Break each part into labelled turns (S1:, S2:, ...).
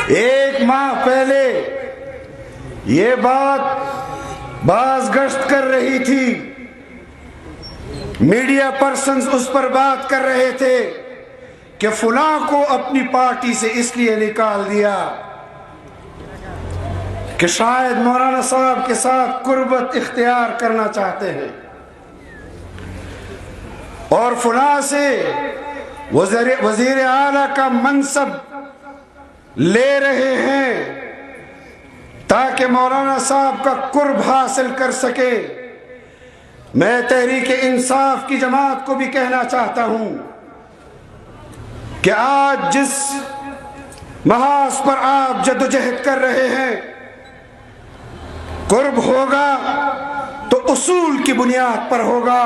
S1: ایک ماہ پہلے یہ بات باز گشت کر رہی تھی، میڈیا پرسنز اس پر بات کر رہے تھے کہ فلاں کو اپنی پارٹی سے اس لیے نکال دیا کہ شاید مولانا صاحب کے ساتھ قربت اختیار کرنا چاہتے ہیں، اور فلاں سے وزیر اعلیٰ کا منصب لے رہے ہیں تاکہ مولانا صاحب کا قرب حاصل کر سکے۔ میں تحریک انصاف کی جماعت کو بھی کہنا چاہتا ہوں کہ آج جس محاذ پر آپ جدوجہد کر رہے ہیں، قرب ہوگا تو اصول کی بنیاد پر ہوگا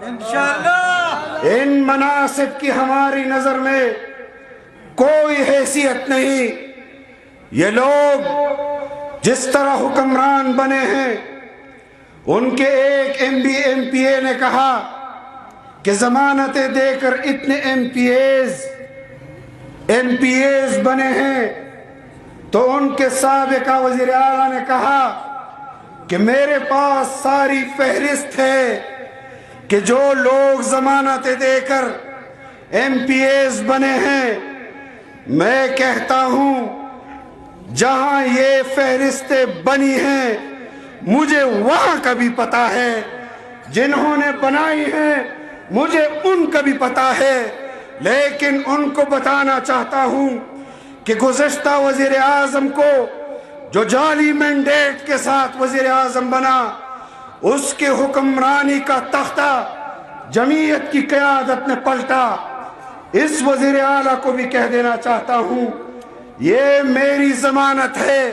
S1: انشاءاللہ۔ ان مناصب کی ہماری نظر میں کوئی حیثیت نہیں۔ یہ لوگ جس طرح حکمران بنے ہیں، ان کے ایک ایم پی اے نے کہا کہ ضمانتیں دے کر اتنے ایم پی ایز بنے ہیں، تو ان کے سابقہ وزیر اعلیٰ نے کہا کہ میرے پاس ساری فہرست ہے کہ جو لوگ ضمانتیں دے کر ایم پی ایز بنے ہیں۔ میں کہتا ہوں جہاں یہ فہرستیں بنی ہیں مجھے وہاں کا بھی پتا ہے، جنہوں نے بنائی ہیں مجھے ان کا بھی پتا ہے، لیکن ان کو بتانا چاہتا ہوں کہ گزشتہ وزیر اعظم کو جو جعلی مینڈیٹ کے ساتھ وزیر اعظم بنا، اس کے حکمرانی کا تختہ جمعیت کی قیادت نے پلٹا۔ اس وزیر اعلیٰ کو بھی کہہ دینا چاہتا ہوں یہ میری ضمانت ہے،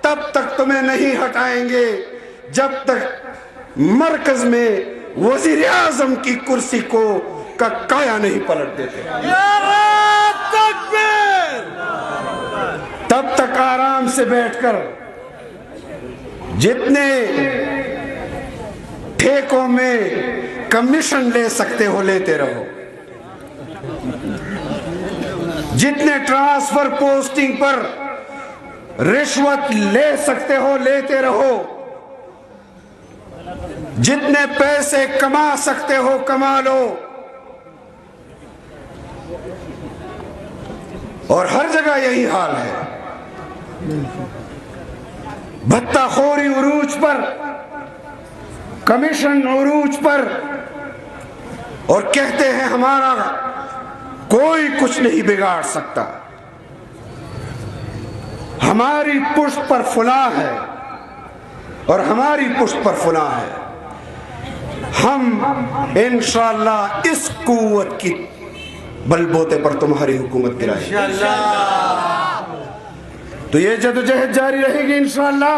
S1: تب تک تمہیں نہیں ہٹائیں گے جب تک مرکز میں وزیر اعظم کی کرسی کو کا کایا نہیں پلٹ دیتے۔ تب تک آرام سے بیٹھ کر جتنے ٹھیکوں میں کمیشن لے سکتے ہو لیتے رہو، جتنے ٹرانسفر پوسٹنگ پر رشوت لے سکتے ہو لیتے رہو، جتنے پیسے کما سکتے ہو کما لو، اور ہر جگہ یہی حال ہے۔ بھتہ خوری عروج پر، کمیشن عروج پر، اور کہتے ہیں ہمارا کوئی کچھ نہیں بگاڑ سکتا، ہماری پشت پر فلاں ہے اور ہماری پشت پر فلاں ہے۔ ہم انشاءاللہ اس قوت کی بل بوتے پر تمہاری حکومت گرائیں گے، تو یہ جدوجہد جاری رہے گی انشاءاللہ۔